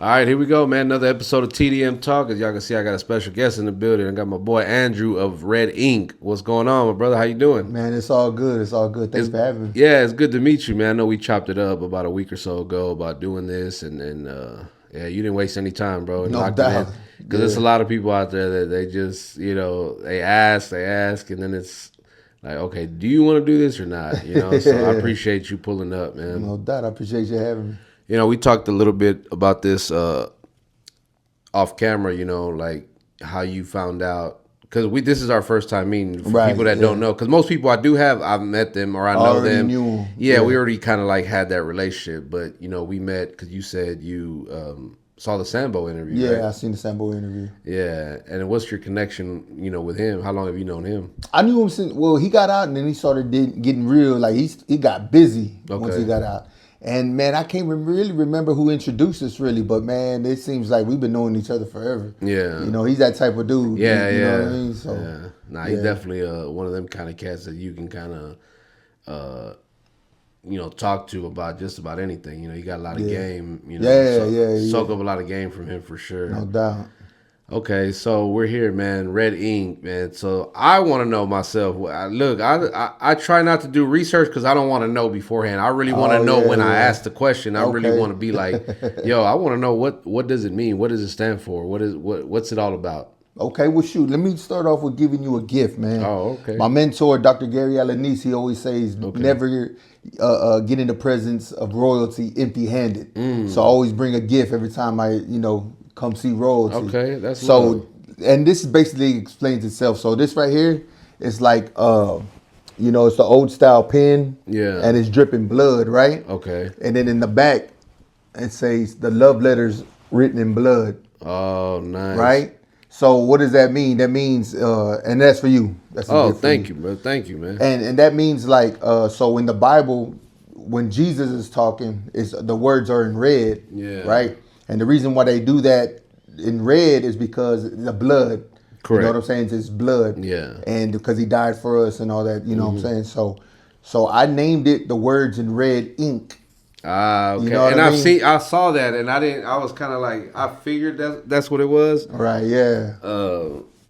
All right, here we go, man. Another episode of TDM Talk. As y'all can see, I got a special guest in the building. I got my boy Andrew of Red Ink. What's going on, my brother? How you doing? Man, it's all good. It's all good. Thanks for having me. Yeah, it's good to meet you, man. I know we chopped it up about a week or so ago about doing this, and yeah, you didn't waste any time, bro. And No locked it in. doubt. Because there's a lot of people out there that they just, they ask, and then it's like, okay, do you want to do this or not? So I appreciate you pulling up, man. No doubt. I appreciate you having me. We talked a little bit about this off camera, like how you found out, because this is our first time meeting for Right, people that don't know, because most people I've met them or I know Already them. knew 'em. Yeah, we already kind of like had that relationship, but we met because you said you saw the Sambo interview. Yeah, right? I seen the Sambo interview. Yeah, and what's your connection, with him? How long have you known him? I knew him since, well, he got out and then he started getting real. Like, he got busy once Okay. he got out. And, man, I can't really remember who introduced us, really. But, man, it seems like we've been knowing each other forever. Yeah. He's that type of dude. Yeah, you yeah. know what I mean? So, yeah. Nah, he's definitely one of them kind of cats that you can kind of talk to about just about anything. You got a lot of game. Soak up a lot of game from him for sure. No doubt. Okay, so we're here, man. Red Ink, man. So I want to know myself. Look, I try not to do research because I don't want to know beforehand. I really want to know when I ask the question. I really want to be like, yo, I want to know what does it mean? What does it stand for? What's it all about? Okay, well, shoot. Let me start off with giving you a gift, man. Oh, okay. My mentor, Dr. Gary Alanese, he always says, never get in the presence of royalty empty-handed. So I always bring a gift every time I, come see royalty. Okay, that's so. love. And this basically explains itself. So this right here is like, it's the old style pen. Yeah. And it's dripping blood, right? Okay. And then in the back, it says the love letters written in blood. Oh, nice. Right? So what does that mean? That means, and that's for you. That's thank you, bro. Thank you, man. And that means like, so in the Bible, when Jesus is talking, the words are in red, right? And the reason why they do that in red is because the blood. Correct. You know what I'm saying? It's blood. Yeah. And because he died for us and all that, you know what I'm saying? So I named it the words in red ink. Okay. You know what and I mean? I saw that, and I was kind of like, I figured that's what it was. Right, yeah.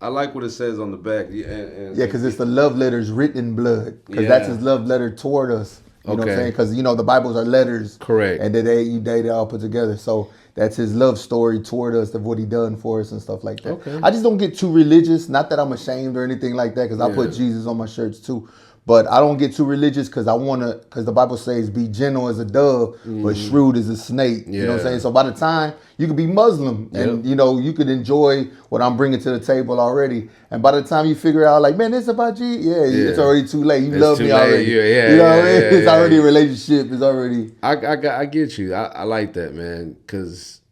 I like what it says on the back. Yeah, because it's the love letters written in blood. Because that's his love letter toward us. You know what I'm saying? Because, the Bibles are letters. Correct. And they all put together. So that's his love story toward us of what he done for us and stuff like that. Okay. I just don't get too religious. Not that I'm ashamed or anything like that, because I put Jesus on my shirts too. But I don't get too religious because because the Bible says be gentle as a dove, but shrewd as a snake. You know what I'm saying? So by the time you could be Muslim and, you could enjoy what I'm bringing to the table already. And by the time you figure out like, man, this about you? Yeah, it's already too late. You love me already. You know what I mean? It's already a relationship. It's already. I get you. I like that, man, because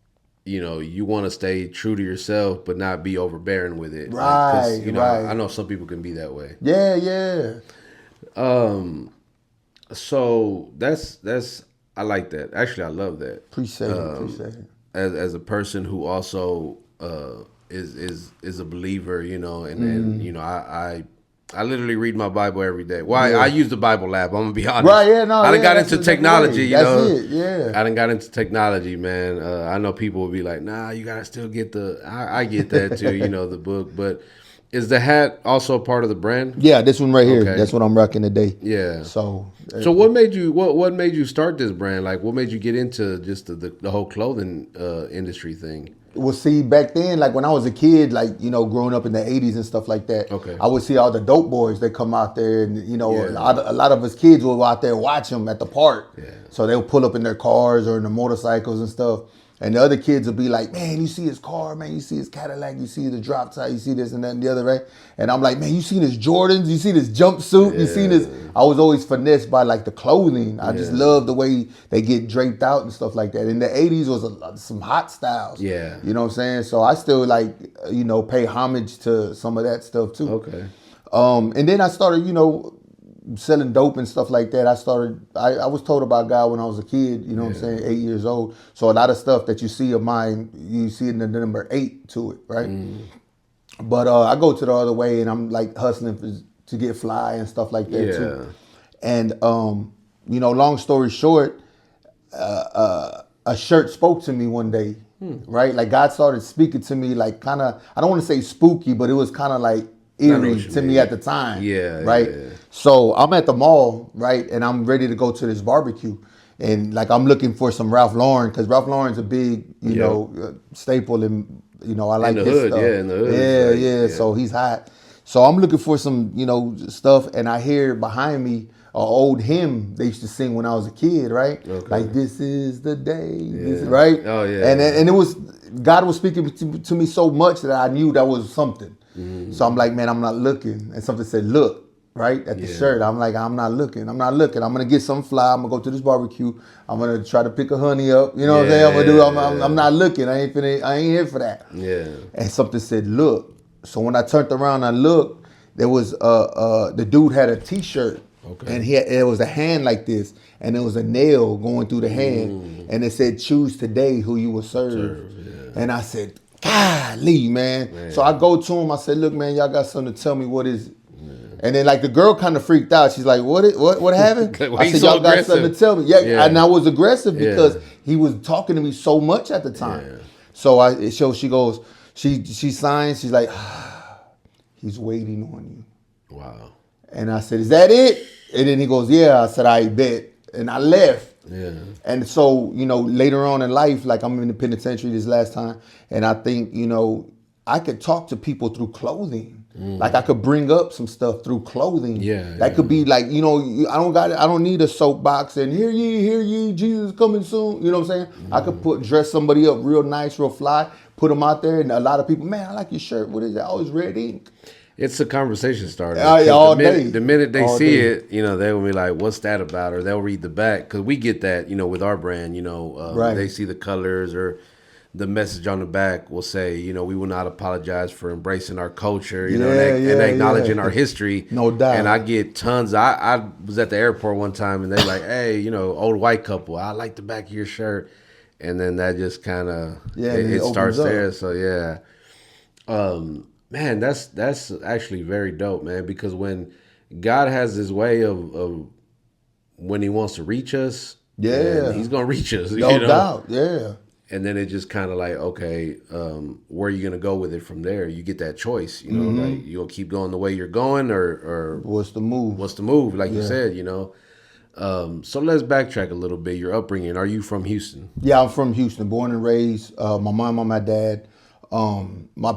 you want to stay true to yourself, but not be overbearing with it. Right, right. I know some people can be that way. Yeah, yeah. So that's I like that. Actually, I love that. Appreciate it. As a person who also is a believer, and I literally read my Bible every day. Well, I use the Bible app. I'm gonna be honest. Right? Yeah. No. I done got into technology. That's it. Yeah. I done got into technology, man. I know people will be like, "Nah, you gotta still get the." I get that too. The book, but. Is the hat also a part of the brand? Yeah, this one right here. Okay. That's what I'm rocking today. Yeah. So what made you start this brand? Like, what made you get into just the whole clothing industry thing? Well, see, back then, like when I was a kid, like, growing up in the 80s and stuff like that, I would see all the dope boys that come out there and, a lot of us kids would go out there and watch them at the park. Yeah. So they would pull up in their cars or in their motorcycles and stuff. And the other kids would be like, man, you see his car, man, you see his Cadillac, you see the drop top, you see this and that and the other, right? And I'm like, man, you seen his Jordans, you see this jumpsuit, you seen this. I was always finessed by like the clothing. I just love the way they get draped out and stuff like that. In the 80s was some hot styles. Yeah. You know what I'm saying? So I still like, pay homage to some of that stuff too. Okay. And then I started, selling dope and stuff like that. I was told about God when I was a kid, you know what I'm saying, 8 years old. So a lot of stuff that you see of mine, you see in the number 8 to it, right? But I go to the other way and I'm like hustling to get fly and stuff like that too. And, long story short, a shirt spoke to me one day. right? Like God started speaking to me, like kind of, I don't want to say spooky, but it was kind of like eerie to me at the time. Yeah, right. yeah. So I'm at the mall, right, and I'm ready to go to this barbecue, and like I'm looking for some Ralph Lauren because Ralph Lauren's a big, staple, and I like the his hood, stuff. yeah, in the hood, Yeah, like, yeah. yeah. So he's hot. So I'm looking for some, stuff, and I hear behind me an old hymn they used to sing when I was a kid, right? Okay. Like this is the day, this, Yeah. right? Oh, yeah, And yeah. and it was God was speaking to me so much that I knew that was something. So I'm like, man, I'm not looking. And something said, look, right at the shirt. I'm like, I'm not looking. I'm not looking. I'm gonna get some fly. I'm gonna go to this barbecue. I'm gonna try to pick a honey up. You know what I'm saying? I'm gonna do. I'm not looking. I ain't here for that. Yeah. And something said, look. So when I turned around, I looked. There was the dude had a T-shirt, and it was a hand like this, and there was a nail going through the hand, and it said, "Choose today who you will serve." And I said, "Golly, man!" So I go to him. I said, "Look, man, y'all got something to tell me. What is it?" And then like the girl kind of freaked out. She's like, "What happened?" Why I you said, so "Y'all got aggressive?" something to tell me." Yeah, and I was aggressive because Yeah. he was talking to me so much at the time. Yeah. So she goes, she signs. She's like, he's waiting on you. Wow. And I said, is that it? And then he goes, yeah. I said, I bet. And I left. Yeah. And so, later on in life, like I'm in the penitentiary this last time, and I think, I could talk to people through clothing. Like I could bring up some stuff through clothing. Yeah. That could be like, I don't need a soapbox and hear ye, Jesus coming soon. You know what I'm saying? I could dress somebody up real nice, real fly, put them out there, and a lot of people, man, I like your shirt. What is that? Oh, it's red ink. It's a conversation starter. All the day. The minute they All see day. it, they will be like, "What's that about?" Or they'll read the back because we get that, with our brand. Right. They see the colors or the message on the back will say, we will not apologize for embracing our culture, and acknowledging our history. No doubt. And I get tons. I was at the airport one time and they're like, "Hey, old white couple, I like the back of your shirt," and then that just kind of it starts there. So yeah. Man, that's actually very dope, man, because when God has his way of when he wants to reach us, he's going to reach us. No doubt, yeah. And then it just kind of like, okay, where are you going to go with it from there? You get that choice, like you going to keep going the way you're going or what's the move? What's the move, like you said, So let's backtrack a little bit. Your upbringing, are you from Houston? Yeah, I'm from Houston, born and raised. My mom and my dad. My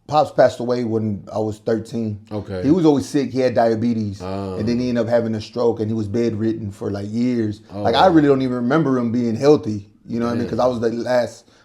pops passed away when I was 13. Okay. He was always sick. He had diabetes. And then he ended up having a stroke, and he was bedridden for like years. Like I really don't even remember him being healthy. You know what I mean? Because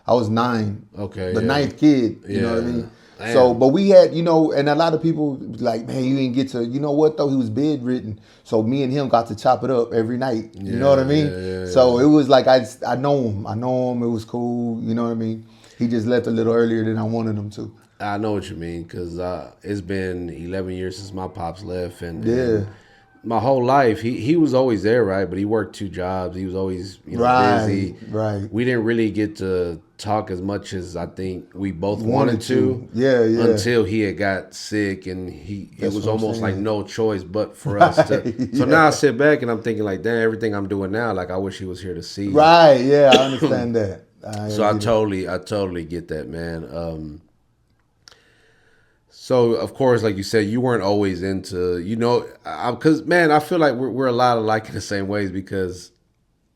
I was 9. Okay. The 9th kid. You know what I mean? Damn. So, but we had, and a lot of people like, man, you didn't get to, you know what though? He was bedridden. So me and him got to chop it up every night. You know what I mean? So it was like, I know him. It was cool. You know what I mean? He just left a little earlier than I wanted him to. I know what you mean, because it's been 11 years since my pops left, and my whole life he was always there, right? But he worked 2 jobs. He was always busy. Right. We didn't really get to talk as much as I think we both wanted to. Yeah. Until he had got sick, and it was almost like no choice but for us to. So now I sit back and I'm thinking like, damn, everything I'm doing now, like I wish he was here to see. Right. Yeah, I understand that. So I totally get that, man. So of course, like you said, you weren't always into, because man, I feel like we're a lot alike in the same ways, because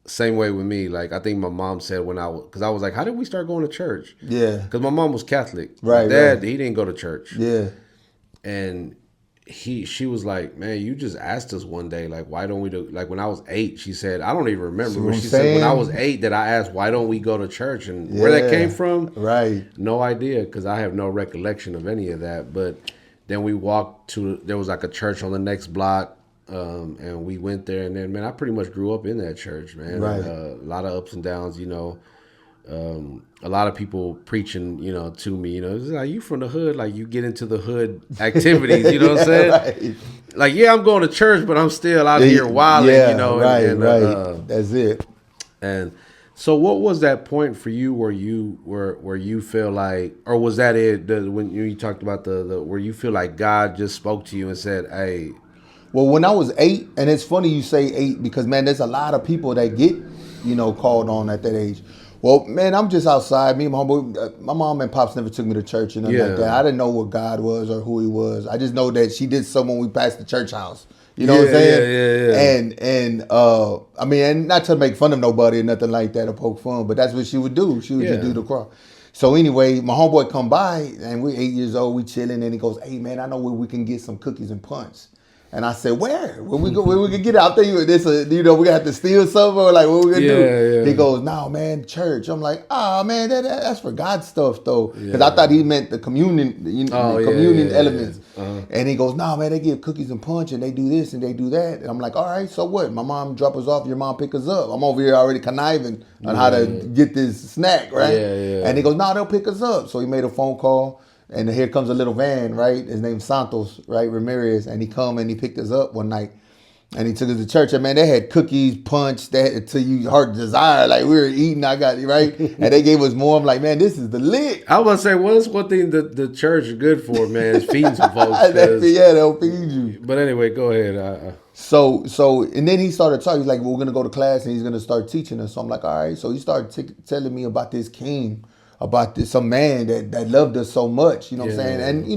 same way with me. Like I think my mom said because I was like, how did we start going to church? Yeah. Because my mom was Catholic. Right. My dad, he didn't go to church. Yeah. And she was like, man, you just asked us one day, like, why don't we do, like when I was 8, she said, I don't even remember, but she said when I was 8 that I asked, why don't we go to church? And where that came from, right? No idea, because I have no recollection of any of that. But then we walked there was like a church on the next block, and we went there, and then, man, I pretty much grew up in that church, man. Right. A lot of ups and downs, a lot of people preaching, to me, it's like, you from the hood, like you get into the hood activities, you know what I'm saying? Right. Like, yeah, I'm going to church, but I'm still out here wilding, Right, right. That's it. And so what was that point for you where you feel like, or was that it, when you talked about the where you feel like God just spoke to you and said, hey? Well, when I was 8, and it's funny you say 8 because, man, there's a lot of people that get, called on at that age. Well, man, I'm just outside. Me and my homeboy, my mom and pops never took me to church and nothing like that. I didn't know what God was or who He was. I just know that she did something when we passed the church house. You know what I'm saying? I mean, and not to make fun of nobody or nothing like that or poke fun, but that's what she would do. She would just do the cross. So anyway, my homeboy come by and we're 8 years old, we chilling, and he goes, "Hey man, I know where we can get some cookies and punch." And I said, "Where? Where we can get it? I think this, we gonna have to steal something, or like what we gonna do?" Yeah. He goes, "No, man, church." I'm like, "Oh man, that's for God stuff though," because I thought he meant the communion, communion elements. And he goes, "No, man, they give cookies and punch, and they do this and they do that." And I'm like, "All right, so what? My mom drop us off, your mom pick us up. I'm over here already conniving on how to get this snack, right?" And he goes, "No, they'll pick us up." So he made a phone call. And here comes a little van, right? His name's Santos, right? Ramirez. And he come and he picked us up one night. And he took us to church. And man, they had cookies, punch, they had to you heart desire. Like we were eating, I got it, right? And they gave us more. I'm like, man, this is the lick. I was gonna say, what's one thing that the church is good for, man, is feeding some folks. Yeah, they'll feed you. But anyway, go ahead. So, and then he started talking. He's like, well, we're gonna go to class and he's gonna start teaching us. So I'm like, all right. So he started telling me about this king, about some man that loved us so much, you know what I'm saying? And,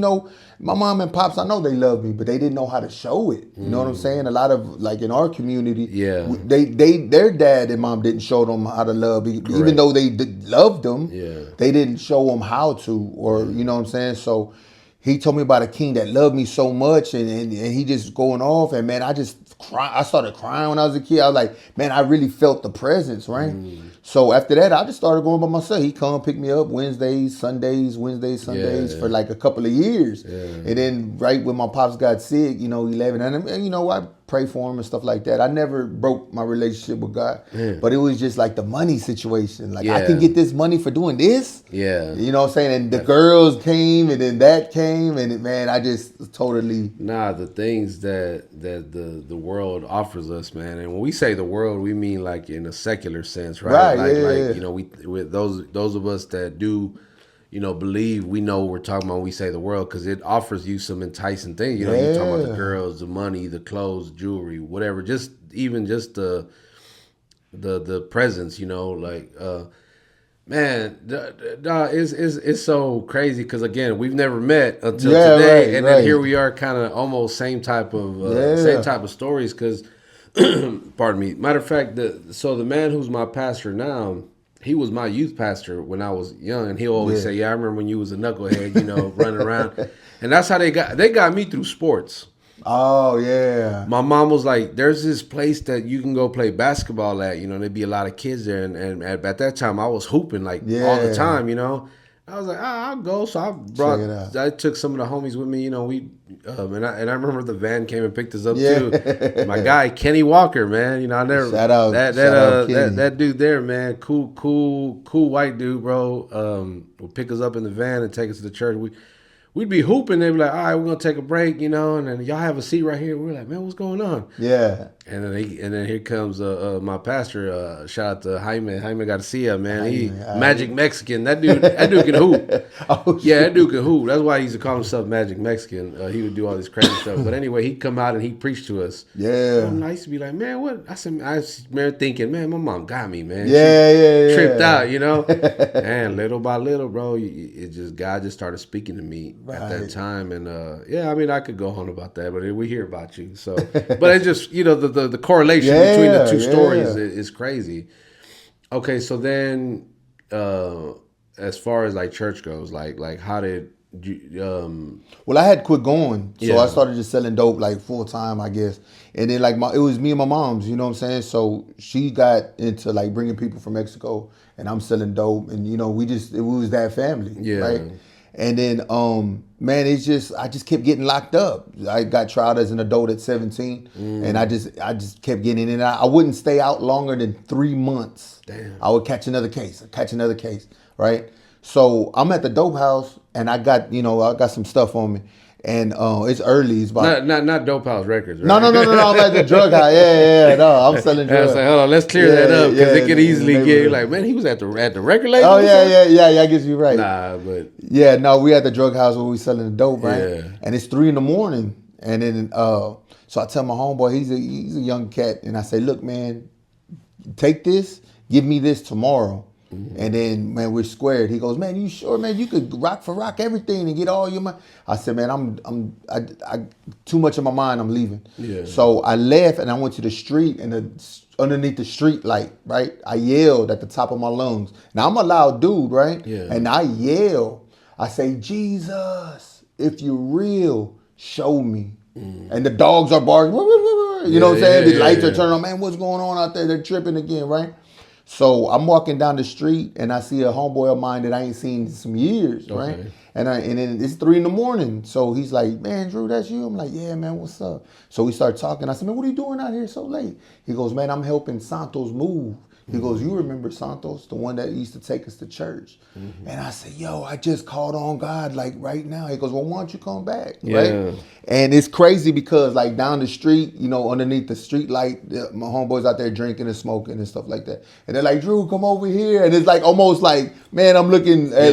my mom and pops, I know they loved me, but they didn't know how to show it. You know what I'm saying? A lot of, like in our community, their dad and mom didn't show them how to love. Even though they loved them, they didn't show them how to, or, you know what I'm saying? So he told me about a king that loved me so much, and he just going off, and man, I started crying when I was a kid. I was like, man, I really felt the presence, right? So after that, I just started going by myself. He come pick me up Wednesdays, Sundays for like a couple of years. And then right when my pops got sick, 11, and I pray for him and stuff like that. I never broke my relationship with God, but it was just like the money situation. Like I can get this money for doing this. Yeah. You know what I'm saying? And the girls came, and then that came, and man, I just totally... the things that the world offers us, man. And when we say the world, we mean like in a secular sense, right? We with those of us that do, believe we know what we're talking about when we say the world, because it offers you some enticing things. You talking about the girls, the money, the clothes, jewelry, whatever. Just the presence, man, it's so crazy because again, we've never met until today, and then here we are, kind of almost same type of stories. Because, pardon me. Matter of fact, the man who's my pastor now, he was my youth pastor when I was young, and he'll always say, "Yeah, I remember when you was a knucklehead, running around," and that's how they got me through sports. Oh yeah. My mom was like, "There's this place that you can go play basketball at. There'd be a lot of kids there." And at that time, I was hooping all the time. I was like, I'll go. So I took some of the homies with me. And I remember the van came and picked us up too. My guy Kenny Walker, man. I never shout out that dude there, man. Cool white dude, bro. Would pick us up in the van and take us to the church. We'd be hooping. They'd be like, "All right, we're gonna take a break," and then y'all have a seat right here. We're like, "Man, what's going on?" Yeah. And then here comes my pastor. Shout out to Jaime. Jaime Garcia, man. Magic Mexican. That dude can hoop. That dude can hoop. That's why he used to call himself Magic Mexican. He would do all this crazy stuff. But anyway, he'd come out and he'd preach to us. Yeah. And I used to be like, man, what? I remember thinking, man, my mom got me, man. She tripped out, And little by little, bro, God just started speaking to me at that time. And I could go on about that, but we hear about you. So, but it's just, the correlation between the two stories is crazy. Okay, so then as far as like church goes, like how did you Well, I had quit going. So I started just selling dope like full time, I guess. And then like it was me and my mom's, you know what I'm saying? So she got into like bringing people from Mexico, and I'm selling dope, and it was that family, right? And then, man, I just kept getting locked up. I got tried as an adult at 17, and I just kept getting in. And I wouldn't stay out longer than 3 months. Damn. I would catch another case, right? So I'm at the dope house, and I got some stuff on me. And it's early. It's about not Dope House Records, right? No. I'm at the drug house. Yeah. No, I'm selling drugs. I was like, hold on, let's clear that up, because it could easily get like, man, he was at the record label. Oh yeah. I guess you're right. Nah, but we at the drug house where we selling the dope, right? Yeah. And it's 3 a.m, and then so I tell my homeboy, he's a young cat, and I say, look, man, take this, give me this tomorrow. And then, man, we're squared. He goes, man, you sure, man, you could rock for rock everything and get all your money. I said, man, I too much in my mind, I'm leaving. Yeah. So I left and I went to the street and underneath the street light, right? I yelled at the top of my lungs. Now I'm a loud dude, right? Yeah. And I yell. I say, Jesus, if you're real, show me. And the dogs are barking. You know what I'm saying? The lights are turning on. Man, what's going on out there? They're tripping again, right? So I'm walking down the street and I see a homeboy of mine that I ain't seen in some years, right? And then it's 3 a.m. So he's like, man, Drew, that's you? I'm like, yeah, man, what's up? So we start talking. I said, man, what are you doing out here so late? He goes, man, I'm helping Santos move. He goes, you remember Santos, the one that used to take us to church? And I said, yo, I just called on God like right now. He goes, well, why don't you come back? Right? And it's crazy because like down the street, you know, underneath the street light, my homeboys out there drinking and smoking and stuff like that. And they're like, Drew, come over here. And it's like almost like, man, I'm looking at,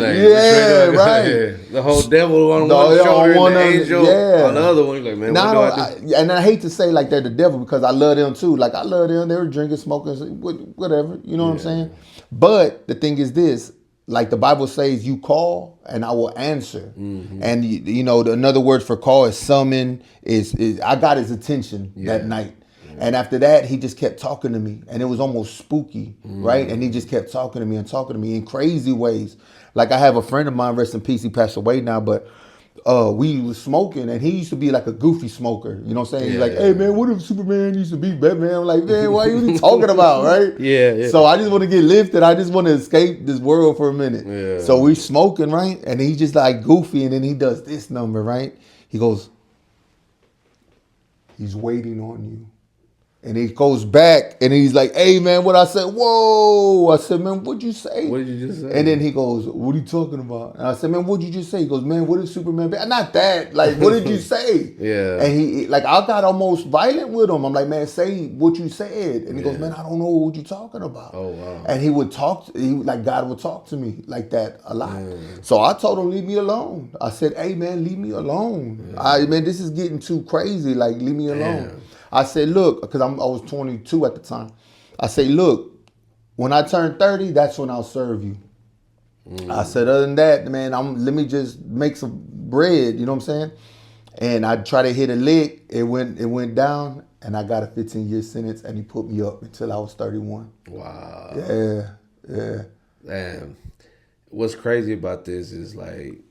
right. The whole devil on one shoulder and the angel on the other one. Like, man, what do I do? And I hate to say like they're the devil because I love them too. Like I love them. They were drinking, smoking, whatever. You know what I'm saying? But the thing is this, like the Bible says, you call and I will answer. And you know, another word for call is summon. Is I got his attention that night. And after that, he just kept talking to me. And it was almost spooky, right? And he just kept talking to me in crazy ways. Like I have a friend of mine, rest in peace, he passed away now, but we was smoking and he used to be like a goofy smoker. You know what I'm saying? He's like, hey man, what if Superman used to be Batman? I'm like, man, what are you talking about, right? So I just want to get lifted. I just want to escape this world for a minute. So we smoking, right? And he just like goofy and then he does this number, right? He goes, he's waiting on you. And he goes back and he's like, hey man, what I said? Whoa. I said, man, what'd you say? What did you just say? And then he goes, what are you talking about? And I said, man, what'd you just say? He goes, man, what did Superman be? Not that. Like, what did you say? And he, like, I got almost violent with him. I'm like, man, say what you said. And he goes, man, I don't know what you're talking about. Oh, wow. And he would talk, like God would talk to me like that a lot. So I told him, leave me alone. I said, hey man, leave me alone. Man, this is getting too crazy. Like, leave me alone. I said, look, because I was 22 at the time. I say, look, when I turn 30, that's when I'll serve you. I said, other than that, man, let me just make some bread. You know what I'm saying? And I try to hit a lick. It went down, and I got a 15-year sentence, and he put me up until I was 31. Wow. Yeah. Damn. What's crazy about this is like,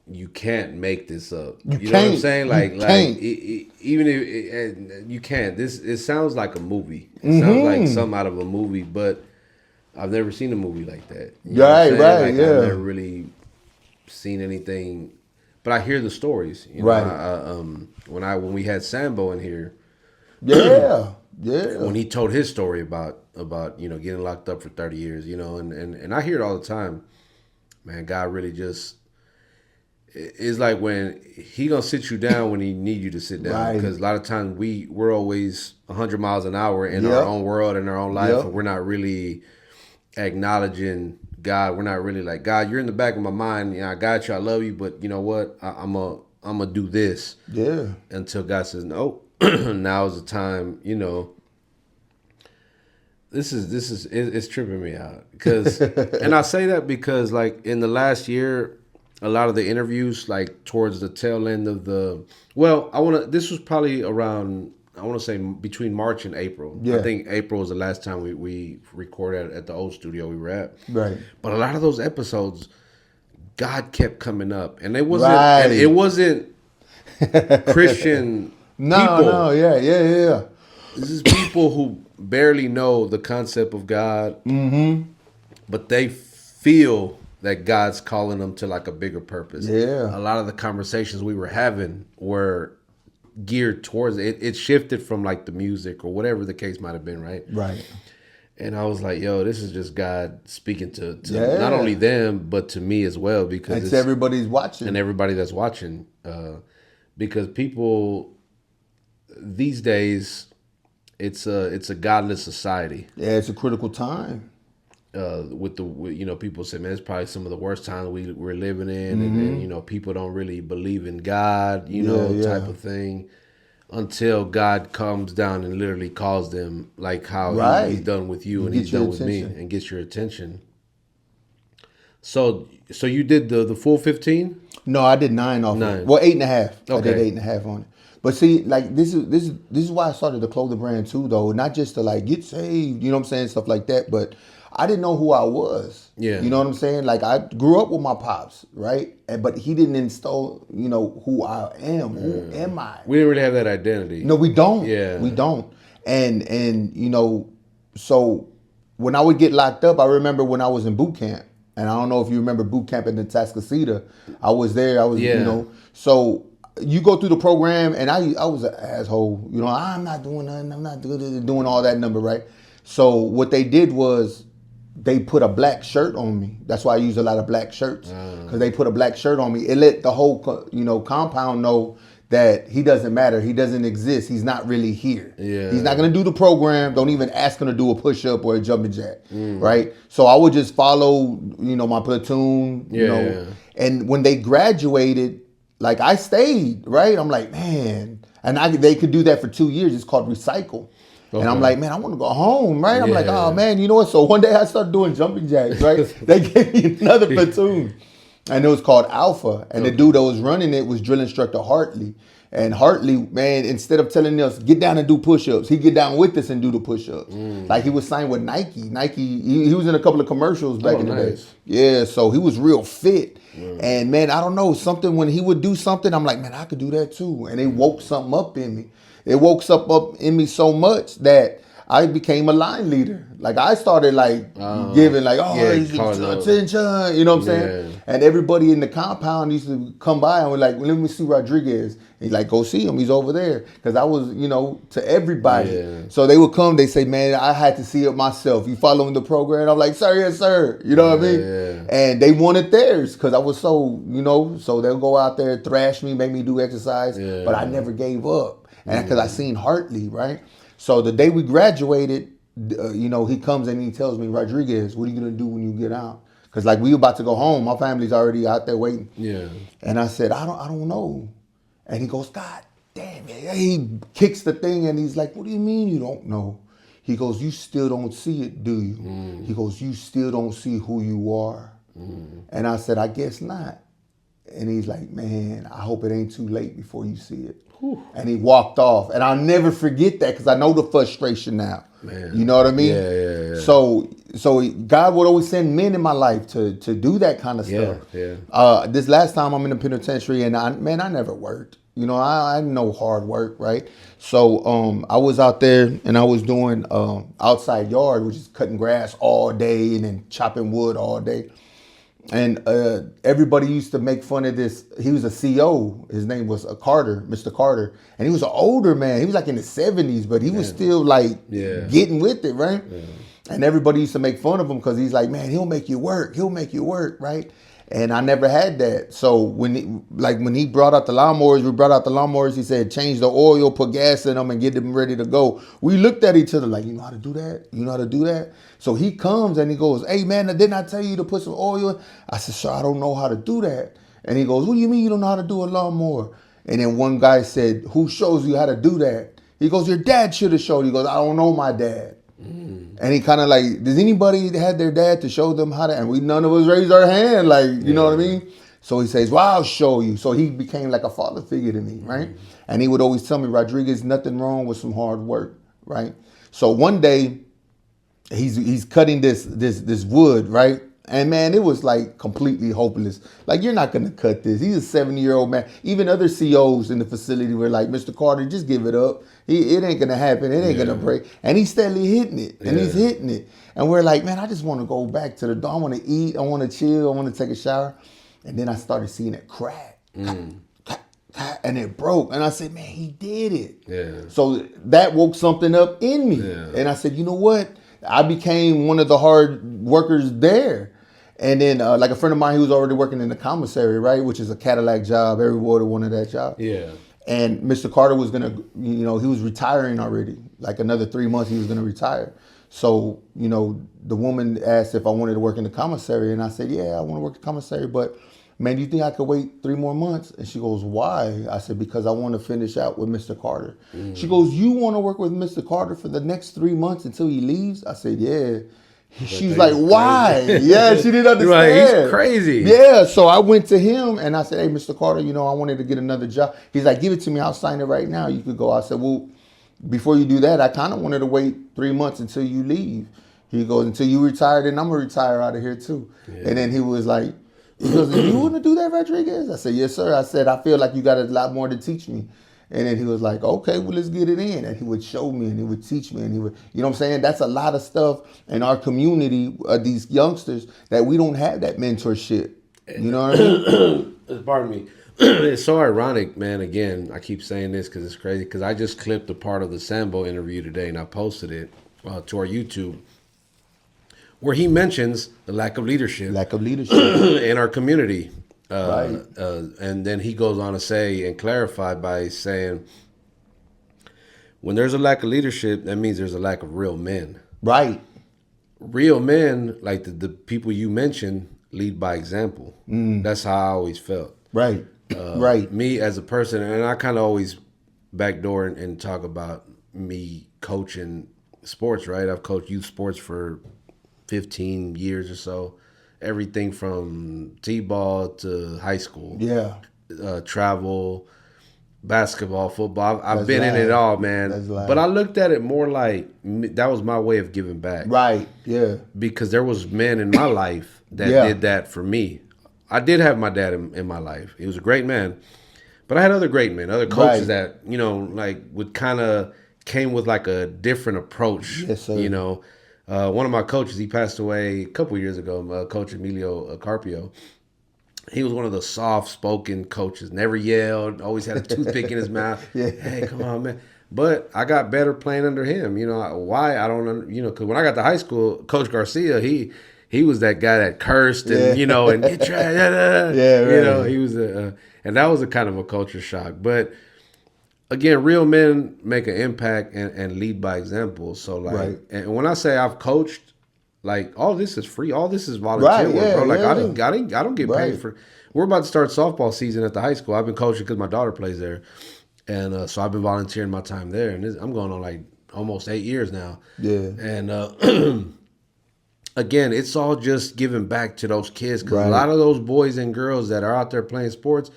you can't make this up. You know what I'm saying? Like even if you can't. It sounds like a movie. It sounds like something out of a movie, but I've never seen a movie like that. You know right. I've never really seen anything, but I hear the stories. You know, when we had Sambo in here. When he told his story about you know getting locked up for 30 years. You know, and I hear it all the time. Man, God really just. It's like when he gonna sit you down when he need you to sit down, because a lot of times we're always 100 miles an hour in our own world, in our own life, and we're not really acknowledging God. We're not really like, God, you're in the back of my mind. You know, I got you, I love you, but you know what? I'm gonna do this. Until God says no. Now is the time. You know. This is it's tripping me out because, and I say that because like in the last year. A lot of the interviews, like towards the tail end of this was probably around, I want to say between March and April. I think April was the last time we recorded at the old studio we were at. But a lot of those episodes, God kept coming up, and it wasn't Christian people. This is people who barely know the concept of God, but they feel that God's calling them to like a bigger purpose. A lot of the conversations we were having were geared towards it. It shifted from like the music or whatever the case might have been, right? And I was like, yo, this is just God speaking to not only them, but to me as well, because it's everybody's watching. And everybody that's watching. Because people these days, it's a godless society. It's a critical time. People say, man, it's probably some of the worst times we're living in, and you know, people don't really believe in God, type of thing, until God comes down and literally calls them, like how he's done with you and he's done with me, and gets your attention. So you did the full 15? No, I did 9 off of it. Well, 8.5. I did 8.5 on it. But see, like this is why I started the clothing brand too, though. Not just to like get saved, you know what I'm saying, stuff like that. But I didn't know who I was. Yeah. You know what I'm saying? Like I grew up with my pops, right? But he didn't instill, who I am. Who am I? We didn't really have that identity. No, we don't. Yeah. We don't. And so when I would get locked up, I remember when I was in boot camp. And I don't know if you remember boot camp in the Tascasita. I was there. I was, so you go through the program, and I was an asshole. I'm not doing nothing. I'm not doing all that number, right? So what they did was they put a black shirt on me. That's why I use a lot of black shirts, because they put a black shirt on me. It let the whole compound know that he doesn't matter. He doesn't exist. He's not really here. Yeah. He's not going to do the program. Don't even ask him to do a push-up or a jumping jack, right? So I would just follow, my platoon, And when they graduated, like I stayed, right? I'm like, man. And they could do that for 2 years. It's called recycle. Okay. And I'm like, man, I want to go home, right? I'm like, oh, man, you know what? So one day I started doing jumping jacks, right? They gave me another platoon. And it was called Alpha. And the dude that was running it was drill instructor Hartley. And Hartley, man, instead of telling us, get down and do push-ups, he'd get down with us and do the push-ups. Like he was signed with Nike. He was in a couple of commercials back in the day. Yeah, so he was real fit. And man, I don't know, something when he would do something, I'm like, man, I could do that too. And it woke something up in me. It woke something up in me so much that I became a line leader. Like I started giving attention, you know what I'm saying? And everybody in the compound used to come by and were like, well, let me see Rodriguez. He's like, go see him, he's over there. Because I was, to everybody. Yeah. So they would come, they say, man, I had to see it myself. You following the program? I'm like, sir, yes, sir. You know what I mean? Yeah. And they wanted theirs because I was so, so they'll go out there, thrash me, make me do exercise. Yeah. But I never gave up. And because I seen Hartley, right? So the day we graduated, he comes and he tells me, Rodriguez, what are you going to do when you get out? Because we about to go home. My family's already out there waiting. Yeah. And I said, I don't know. And he goes, God damn it. He kicks the thing and he's like, what do you mean you don't know? He goes, you still don't see it, do you? He goes, you still don't see who you are. And I said, I guess not. And he's like, man, I hope it ain't too late before you see it. And he walked off. And I'll never forget that because I know the frustration now. Man. You know what I mean? Yeah. So God would always send men in my life to do that kind of stuff. Yeah. This last time I'm in the penitentiary and I never worked. I know hard work, right? So I was out there and I was doing outside yard, which is cutting grass all day and then chopping wood all day. And everybody used to make fun of this. He was a CO. His name was Carter, Mr. Carter. And he was an older man. He was in his 70s, but he was still getting with it, right? Yeah. And everybody used to make fun of him because he's like, man, he'll make you work. He'll make you work, right? And I never had that. So when he brought out the lawnmowers, he said, change the oil, put gas in them and get them ready to go. We looked at each other like, you know how to do that? You know how to do that? So he comes and he goes, hey man, didn't I tell you to put some oil in? I said, sir, I don't know how to do that. And he goes, what do you mean you don't know how to do a lawnmower? And then one guy said, who shows you how to do that? He goes, your dad should have showed you. He goes, I don't know my dad. And he kind of does anybody have their dad to show them how to? And none of us raised our hand, you know what I mean? So he says, well, I'll show you. So he became like a father figure to me, right? And he would always tell me, Rodriguez, nothing wrong with some hard work, right? So one day he's cutting this wood, right? And man, it was completely hopeless. You're not gonna cut this. He's a 70-year-old man. Even other COs in the facility were like, Mr. Carter, just give it up. It ain't gonna happen. It ain't gonna break. And he's steadily hitting it. And he's hitting it. And we're like, man, I just want to go back to the door. I want to eat. I want to chill. I want to take a shower. And then I started seeing it crack. And it broke. And I said, man, he did it. Yeah. So that woke something up in me. Yeah. And I said, you know what? I became one of the hard workers there. And then a friend of mine, he was already working in the commissary, right? Which is a Cadillac job. Every warder wanted that job. Yeah. And Mr. Carter was going to, he was retiring already. Another 3 months, he was going to retire. So, the woman asked if I wanted to work in the commissary. And I said, yeah, I want to work in the commissary. But, man, do you think I could wait 3 more months? And she goes, why? I said, because I want to finish out with Mr. Carter. She goes, you want to work with Mr. Carter for the next 3 months until he leaves? I said, yeah. She was like, why? Yeah, she didn't understand. Like, he's crazy. Yeah, so I went to him and I said, hey, Mr. Carter, I wanted to get another job. He's like, give it to me. I'll sign it right now. You could go. I said, well, before you do that, I kind of wanted to wait 3 months until you leave. He goes, until you retire, then I'm going to retire out of here too. Yeah. And then he was like, he goes, you want to do that, Rodriguez? I said, yes, sir. I said, I feel like you got a lot more to teach me. And then he was like, okay, well, let's get it in. And he would show me and he would teach me and he would, you know what I'm saying? That's a lot of stuff in our community, these youngsters, that we don't have that mentorship. You know what I mean? Pardon me. It's so ironic, man. Again, I keep saying this because it's crazy. Because I just clipped a part of the Sambo interview today and I posted it to our YouTube, where he mentions the lack of leadership. In our community. Right. And then he goes on to say and clarify by saying, when there's a lack of leadership, that means there's a lack of real men. Right. Real men, like the people you mentioned, lead by example. That's how I always felt. Right. Right. Me as a person, and I kind of always backdoor and talk about me coaching sports, right? I've coached youth sports for 15 years or so. Everything from t-ball to high school. Yeah. Travel, basketball, football. I've been in it all, man. But I looked at it more like that was my way of giving back. Right, yeah. Because there was men in my life that did that for me. I did have my dad in my life. He was a great man. But I had other great men, other coaches that, like would kind of came with like a different approach, yes, sir. One of my coaches, he passed away a couple years ago, Coach Emilio Carpio. He was one of the soft-spoken coaches, never yelled, always had a toothpick in his mouth. Yeah. Hey, come on, man. But I got better playing under him. Why? I don't, because when I got to high school, Coach Garcia, he was that guy that cursed and, and get your, right. He was and that was a kind of a culture shock. But again, real men make an impact and lead by example. So, like, right. And when I say I've coached, like, all this is free. All this is volunteer work, bro. Like, I don't get paid for. We're about to start softball season at the high school. I've been coaching because my daughter plays there, and so I've been volunteering my time there. And I'm going on like almost 8 years now. Yeah. And again, it's all just giving back to those kids because a lot of those boys and girls that are out there playing sports,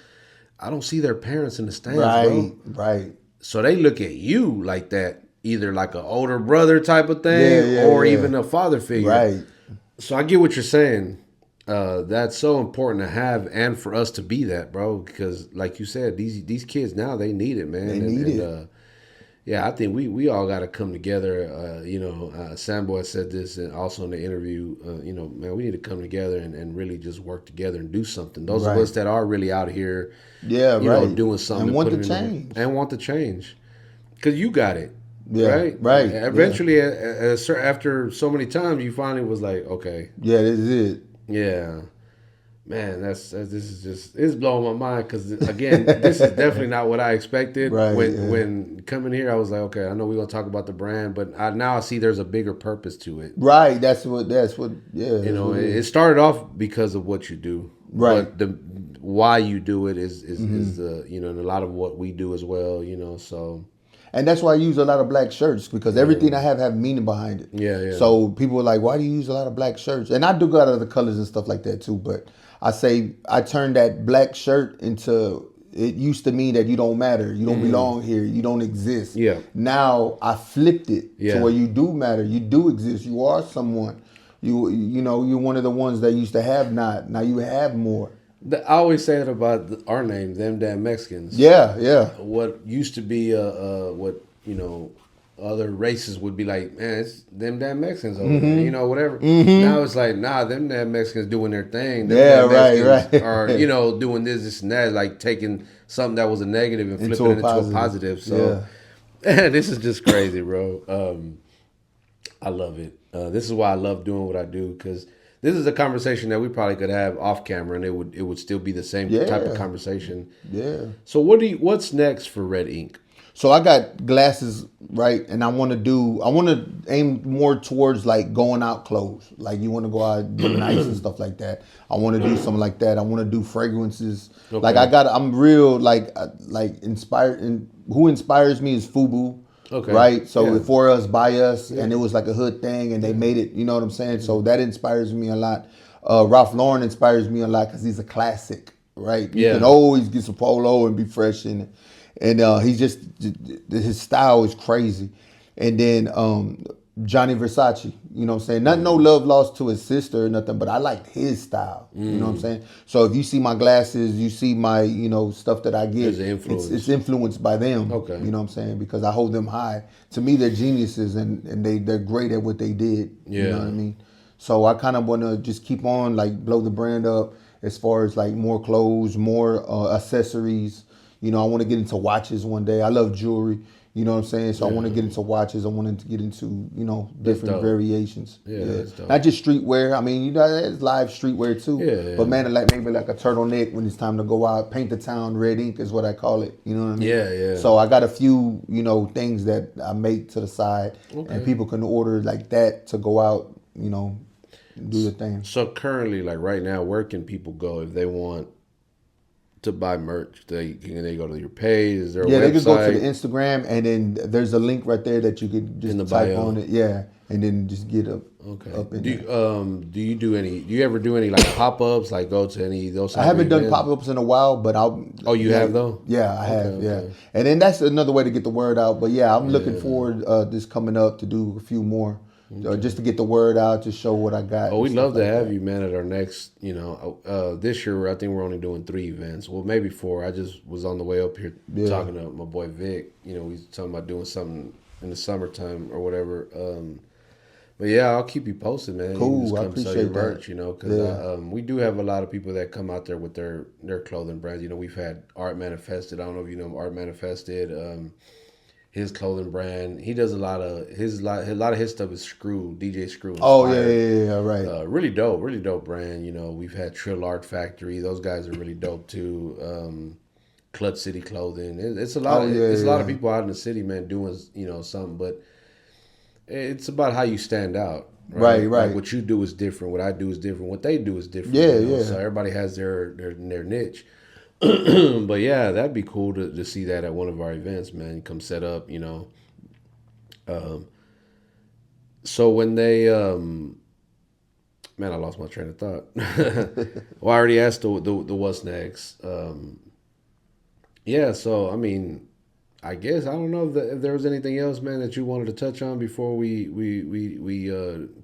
I don't see their parents in the stands, bro. Right. So they look at you like that, either like an older brother type of thing or even a father figure. Right. So I get what you're saying. That's so important to have and for us to be that, bro, because like you said, these kids now, they need it, man. They need it. Yeah, I think we all got to come together. Sambo said this and also in the interview, man, we need to come together and really just work together and do something. Those of us that are really out here, doing something. And want the change. And want the change. Because you got it. Yeah, right. Eventually, after so many times, you finally was like, okay. Yeah, this is it. Yeah. Man, this is just, it's blowing my mind because, again, this is definitely not what I expected. Right, when coming here, I was like, okay, I know we're going to talk about the brand, but now I see there's a bigger purpose to it. Right, that's what, it started off because of what you do. Right. But why you do it is and a lot of what we do as well, so. And that's why I use a lot of black shirts because everything I have meaning behind it. Yeah. So people are like, why do you use a lot of black shirts? And I do got other colors and stuff like that too, but I say I turned that black shirt into, it used to mean that you don't matter, you don't belong here, you don't exist. Yeah. Now I flipped it to where you do matter, you do exist, you are someone. You're one of the ones that used to have not. Now you have more. I always say it about our name, ThemDamnMexicans. Yeah. What used to be other races would be like, man, it's them damn Mexicans over there, whatever. Now it's like, nah, them damn Mexicans doing their thing. Them right. Are, doing this and that, like taking something that was a negative and flipping it into a positive. So, this is just crazy, bro. I love it. This is why I love doing what I do, because this is a conversation that we probably could have off camera, and it would still be the same type of conversation. Yeah. So what's next for Red Ink? So I got glasses, right? And I want to aim more towards like going out clothes. Like you want to go out do nice and stuff like that. I want to do something like that. I want to do fragrances. Okay. Like I'm real like inspired, and who inspires me is Fubu. Okay. right? So Yeah. for us, by us, and it was like a hood thing, and they made it. You know what I'm saying? So that inspires me a lot. Ralph Lauren inspires me a lot because he's a classic, right? You can Yeah. always get some polo and be fresh in it, and he's just his style is crazy. And then Johnny Versace, you know what I'm saying? Not no love lost to his sister or nothing, but I liked his style. You know what I'm saying? So if you see my glasses, you see my, stuff that I get, There's an it's influence. influenced by them. Okay. You know what I'm saying? Because I hold them high. To me, they're geniuses and they're great at what they did. You know what I Yeah. mean? So I kind of want to just keep on like blow the brand up as far as like more clothes, more accessories. I want to get into watches one day. I love jewelry. You know what I'm saying? So I want to get into watches. I want to get into, That's different dope. variations. Yeah, that's dope. Not just streetwear. I mean, there's live streetwear too. Yeah, But yeah. man, like maybe like a turtleneck when it's time to go out, paint the town red ink is what I call it. You know what I mean? Yeah, yeah. So I got a few, things that I make to the side and people can order like that to go out, do the thing. So currently, like right now, where can people go if they want to buy merch? Can they go to your page? Is there a Yeah, website? they could go to the Instagram and then there's a link right there that you could just In the type bio. on it. Yeah. And then just get up in Do there. you do you ever do any like pop ups? Like go to any of those? I haven't done pop ups in a while, but I'll. Oh, you have though? Yeah, I have. Okay, Yeah, okay. and then that's another way to get the word out. But yeah, I'm looking forward this coming up to do a few more, just to get the word out, to show what I got. Oh, we'd love to have you, man, at our next. This year I think we're only doing 3 events. Well, maybe 4. I just was on the way up here talking to my boy Vic. We was talking about doing something in the summertime or whatever. But yeah, I'll keep you posted, man. Cool, You can just I come sell appreciate your merch, because we do have a lot of people that come out there with their clothing brands. We've had Art Manifested. I don't know if you know Art Manifested. His clothing brand. He does a lot of his stuff is Screw, DJ Screw. Oh Inspired. yeah, right. Really dope brand. We've had Trill Art Factory. Those guys are really dope too. Clutch City Clothing. It's a lot. It's a lot of people out in the city, man, doing something, but it's about how you stand out. Right. Like what you do is different. What I do is different. What they do is different. Yeah. So everybody has their niche. But yeah, that'd be cool to see that at one of our events, man. Come set up, So when they, man, I lost my train of thought. Well, I already asked the what's next. Yeah, so I mean, I guess I don't know if there was anything else, man, that you wanted to touch on before we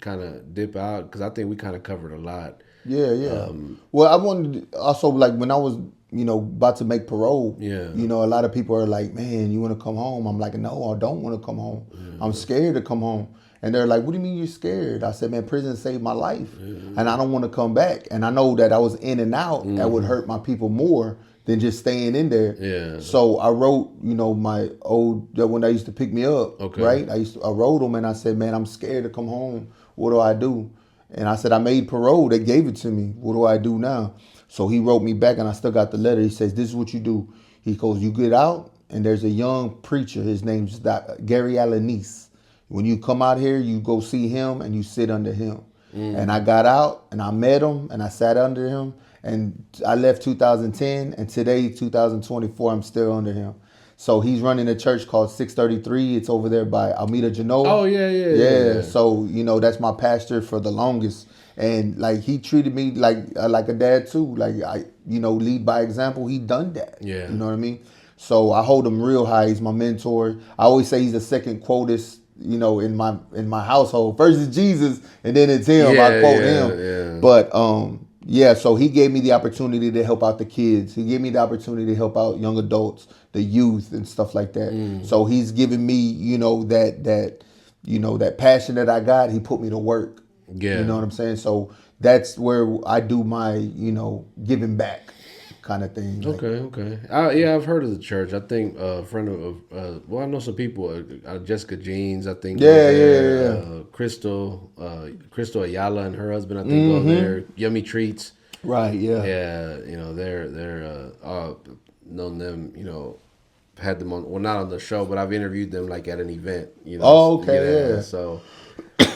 kind of dip out, because I think we kind of covered a lot. Yeah. Well, I wanted to also, like, when I was, about to make parole. Yeah. A lot of people are like, "Man, you want to come home?" I'm like, "No, I don't want to come home. I'm scared to come home." And they're like, "What do you mean you're scared?" I said, "Man, prison saved my life, and I don't want to come back. And I know that I was in and out. That would hurt my people more than just staying in there." Yeah. So I wrote, my old when I used to pick me up. Okay. Right. I wrote them and I said, "Man, I'm scared to come home. What do I do?" And I said, "I made parole. They gave it to me. What do I do now?" So he wrote me back, and I still got the letter. He says, "This is what you do." He goes, "You get out, and there's a young preacher. His name's Gary Alanis. When you come out here, you go see him, and you sit under him." And I got out, and I met him, and I sat under him. And I left 2010, and today, 2024, I'm still under him. So he's running a church called 633. It's over there by Almeda Genoa. Oh, yeah. So, that's my pastor for the longest. And like he treated me like a dad too. Like I, lead by example. He done that. Yeah. You know what I mean? So I hold him real high. He's my mentor. I always say he's the second quotest, in my household. First is Jesus, and then it's him. I quote him. Yeah. But so he gave me the opportunity to help out the kids. He gave me the opportunity to help out young adults, the youth, and stuff like that. So he's given me, that passion that I got. He put me to work. Yeah. You know what I'm saying? So that's where I do my, giving back kind of thing. Okay. Yeah, I've heard of the church. I think a friend of, I know some people, Jessica Jeans, I think. Yeah. Crystal Ayala and her husband, I think, go there. Yummy Treats. Right, yeah. Yeah, they're known them, had them on, well, not on the show, but I've interviewed them like at an event, Oh, okay, yeah. So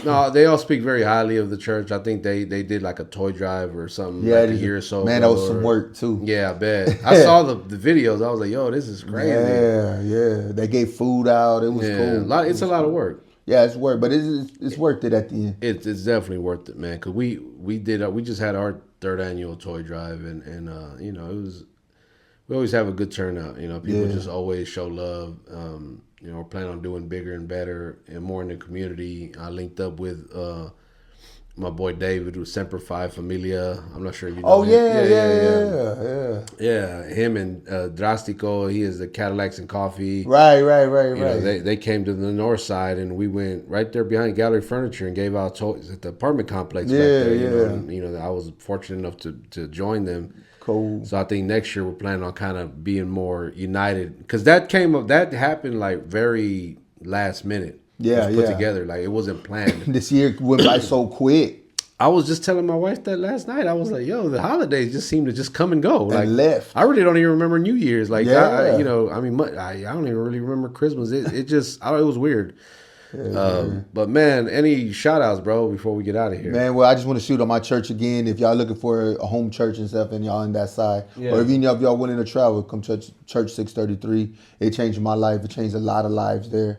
No, they all speak very highly of the church. I think they did like a toy drive or something Yeah, like a year or so man, ago. that was some work too. Yeah, I bet. I saw the videos. I was like, yo, this is crazy. Yeah. They gave food out. It was cool. It's a lot of work. Yeah, it's work, but it's worth it at the end. It's definitely worth it, man. Cause we just had our 3rd annual toy drive, and you know, we always have a good turnout. You know, people just always show love. You know, we're planning on doing bigger and better and more in the community. I linked up with my boy David with Semper Fi Familia. I'm not sure if you know him. Yeah, him and Drastico. He is the Cadillacs and Coffee. Right. You know, they came to the north side, and we went right there behind Gallery Furniture and gave out toys at the apartment complex back there. You know, I was fortunate enough to join them. Cool. So I think next year we're planning on kind of being more united, because that happened like very last minute. Yeah, put together, like it wasn't planned. This year went by so quick. I was just telling my wife that last night. I was like, "Yo, the holidays just seem to just come and go." Like, and left. I really don't even remember New Year's. Like, Yeah. you know, I mean, I don't even really remember Christmas. It just, it was weird. But man, any shout outs, bro, before we get out of here? Man, well, I just want to shoot on my church again. If y'all looking for a home church and stuff and y'all on that side, or if y'all willing to travel, come church 633. It changed my life. It changed a lot of lives there.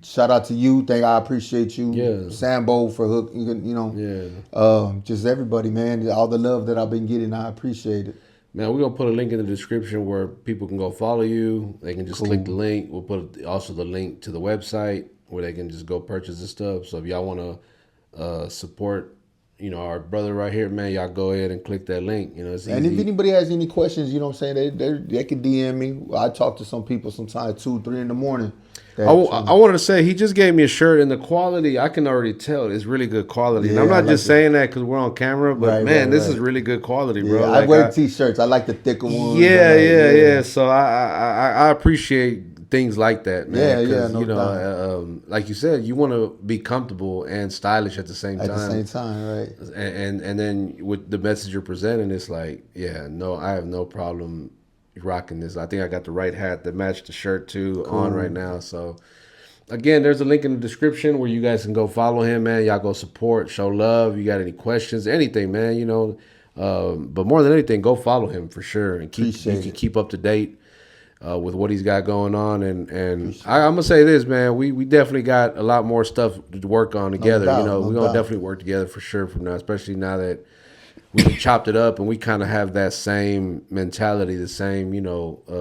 Shout out to you. I appreciate you. Yeah. Sambo for hook, you know. Yeah. Just everybody, man. All the love that I've been getting, I appreciate it. Man, we're going to put a link in the description where people can go follow you. They can just click the link. We'll put also the link to the website where they can just go purchase the stuff. So if y'all want to support, you know, our brother right here, man, y'all go ahead and click that link. You know, it's easy. And if anybody has any questions, you know what I'm saying, they can DM me. I talk to some people sometimes 2, 3 in the morning. I wanted to say, he just gave me a shirt, and the quality, I can already tell, is really good quality. And I'm not just saying that because we're on camera, but this is really good quality, bro. I wear T-shirts. I like the thicker ones. Yeah. So I appreciate things like that, man. No you know, like you said, you want to be comfortable and stylish at the same time. At the same time, right. And then with the message you're presenting, it's like, I have no problem rocking this. I think I got the right hat that matched the shirt too on right now. So again, there's a link in the description where you guys can go follow him, man. Y'all go support, show love. You got any questions, anything, man, you know. But more than anything, go follow him for sure, and keep up to date with what he's got going on. And I'm gonna say this, man, we definitely got a lot more stuff to work on together. We're gonna definitely work together for sure from now, especially now that we chopped it up and we kind of have that same mentality, the same,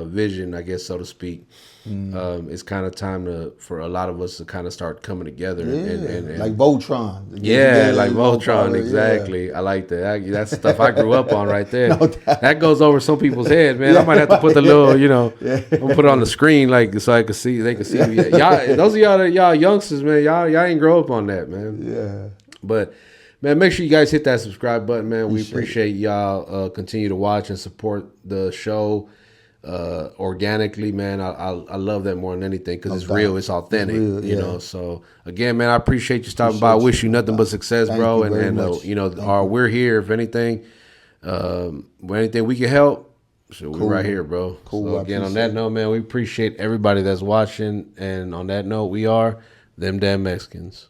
vision, I guess, so to speak. It's kind of time for a lot of us to kind of start coming together. And like Voltron. Like Voltron, exactly. Yeah. I like that. That's stuff I grew up on right there. That goes over some people's heads, man. I might have to put the little, I'm gonna put it on the screen so they can see me. Y'all, those of y'all youngsters, man, y'all ain't grow up on that, man. Yeah. But man, make sure you guys hit that subscribe button, man. We appreciate y'all continue to watch and support the show organically, man. I love that more than anything because it's real, it's authentic, you know. So again, man, I appreciate you stopping by. I wish you nothing but success, bro. We're here if anything. Anything we can help, so we're right here, bro. Cool. So again, on that note, man, we appreciate everybody that's watching, and on that note, we are them damn Mexicans.